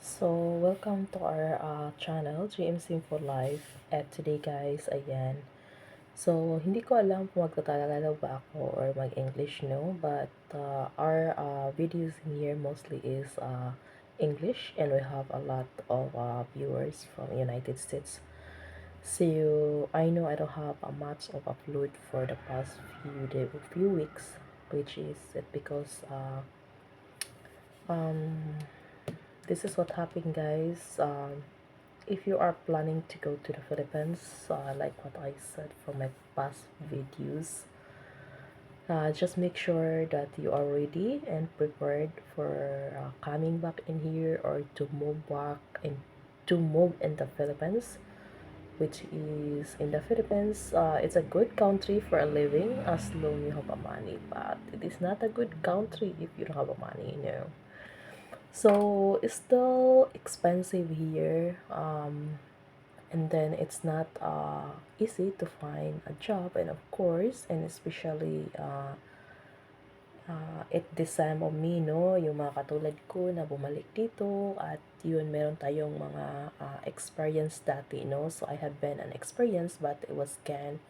So, welcome to our channel, GMC for Life. At today guys, ayan. So, hindi ko alam kung magtagalog ba ako or mag-English, no? But our videos in here mostly is English, and we have a lot of viewers from United States. So, I know I don't have a much of upload for the past few weeks, which is because um, this is what happened, guys. If you are planning to go to the Philippines, like what I said from my past videos, just make sure that you are ready and prepared for coming back in here or to move back and to move in the Philippines, which is in the Philippines. It's a good country for a living as long you have a money, but it is not a good country if you don't have a money, you know. So it's still expensive here. And then it's not easy to find a job, and of course, and especially it this time of me, no, yung mga katulad ko na bumalik dito at yun, meron tayong mga experience dati, no. So I have been an experience, but it was gone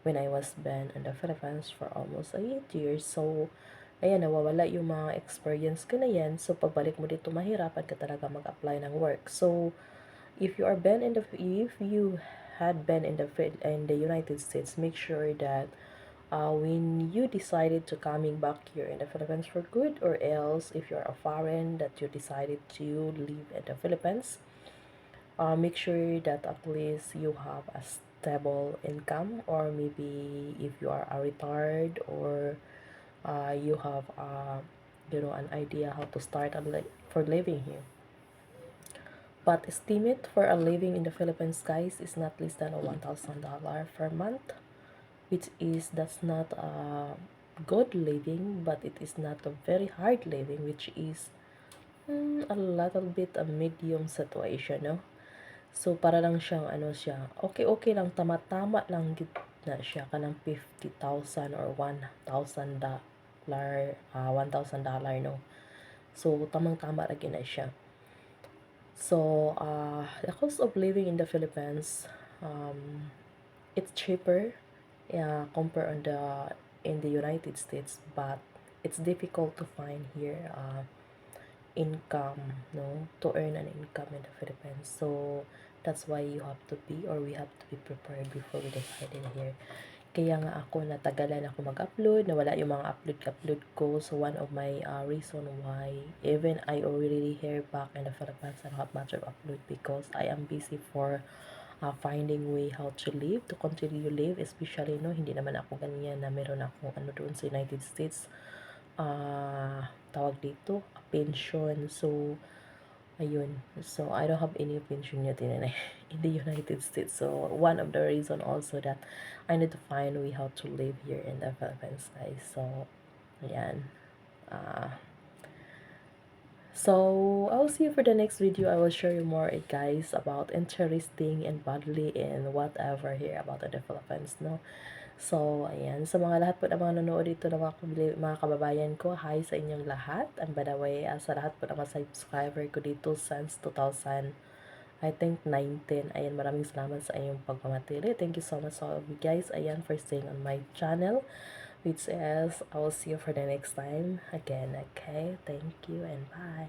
when I was been in the Philippines for almost 8 years. So ayan, nawawala yung mga experience ko na yan. So pagbalik mo dito, mahirapan ka talaga mag-apply ng work. So if you had been in the United States, make sure that when you decided to coming back here in the Philippines for good, or else if you're a foreign that you decided to live in the Philippines, make sure that at least you have a stable income, or maybe if you are a retired, or you have an idea how to start for living here. But estimate for a living in the Philippines, guys, is not less than $1,000 per month, which is that's not a good living, but it is not a very hard living, which is a little bit a medium situation, no? So para lang siyang okay lang, tama-tama lang gid na siya kanang 50,000 or $1,000, no? So tamang-tama ra gyud na siya. So, the cost of living in the Philippines, it's cheaper, compared in the United States, but it's difficult to find here income, no, to earn an income in the Philippines. So that's why we have to be prepared before we decide in here. Kaya nga ako natagalan ako mag-upload, nawala yung mga upload ko. So one of my reason why even I already here back in the Philippines, I don't have much of upload because I am busy for finding way how to live, to continue live, especially, no, hindi naman ako ganyan na meron akong doon sa United States, tawag dito, pension. So ayun. So, I don't have any pension yet in the United States. So, one of the reason also that I need to find a way how to live here in the Philippines, guys. So, ayan. So, I'll see you for the next video. I will show you more, guys, about interesting and bodily and whatever here about the Philippines, no? So, ayan. Sa mga lahat po ng mga nanonood dito ng mga kababayan ko, hi sa inyong lahat. And by the way, sa lahat po ng mga subscriber ko dito since 2000, I think 19. Ayan, maraming salamat sa inyong pagmamatili. Thank you so much all of you guys. Ayan, for staying on my channel, which is, I will see you for the next time again. Okay, thank you and bye.